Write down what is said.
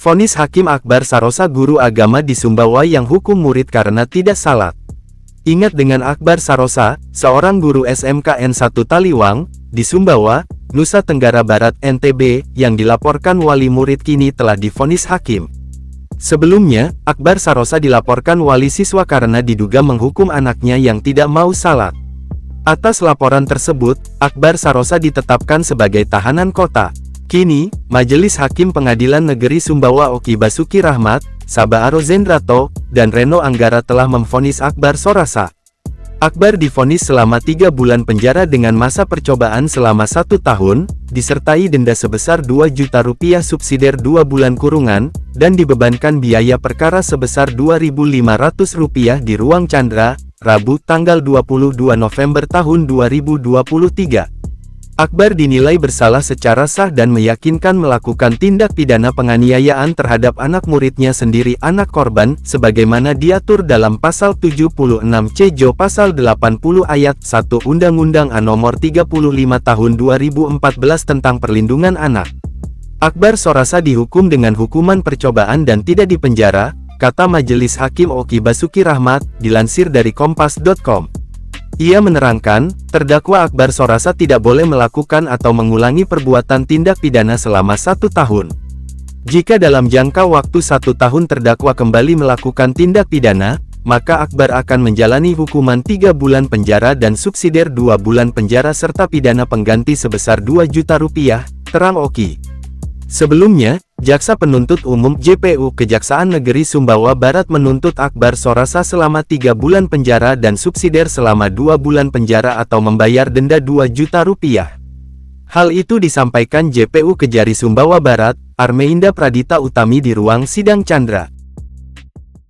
Vonis Hakim Akbar Sarosa, guru agama di Sumbawa yang hukum murid karena tidak salat. Ingat dengan Akbar Sarosa, seorang guru SMKN 1 Taliwang, di Sumbawa, Nusa Tenggara Barat NTB, yang dilaporkan wali murid kini telah divonis hakim. Sebelumnya, Akbar Sarosa dilaporkan wali siswa karena diduga menghukum anaknya yang tidak mau salat. Atas laporan tersebut, Akbar Sarosa ditetapkan sebagai tahanan kota. Kini, Majelis Hakim Pengadilan Negeri Sumbawa Oki Basuki Rahmat, Sabah Arozendrato, dan Reno Anggara telah memvonis Akbar Sarosa. Akbar divonis selama 3 bulan penjara dengan masa percobaan selama 1 tahun, disertai denda sebesar 2 juta rupiah subsidiar 2 bulan kurungan, dan dibebankan biaya perkara sebesar Rp2.500 di Ruang Chandra, Rabu tanggal 22 November tahun 2023. Akbar dinilai bersalah secara sah dan meyakinkan melakukan tindak pidana penganiayaan terhadap anak muridnya sendiri, anak korban, sebagaimana diatur dalam Pasal 76C Jo Pasal 80 Ayat 1 Undang-Undang Nomor 35 Tahun 2014 tentang Perlindungan Anak. Akbar Sarosa dihukum dengan hukuman percobaan dan tidak dipenjara, kata Majelis Hakim Oki Basuki Rahmat, dilansir dari Kompas.com. Ia menerangkan, terdakwa Akbar Sarosa tidak boleh melakukan atau mengulangi perbuatan tindak pidana selama 1 tahun. Jika dalam jangka waktu 1 tahun terdakwa kembali melakukan tindak pidana, maka Akbar akan menjalani hukuman 3 bulan penjara dan subsidiar 2 bulan penjara serta pidana pengganti sebesar 2 juta rupiah, terang Oki. Sebelumnya, Jaksa Penuntut Umum JPU Kejaksaan Negeri Sumbawa Barat menuntut Akbar Sarosa selama 3 bulan penjara dan subsidiar selama 2 bulan penjara atau membayar denda 2 juta rupiah. Hal itu disampaikan JPU Kejari Sumbawa Barat, Armeinda Pradita Utami di ruang sidang Chandra.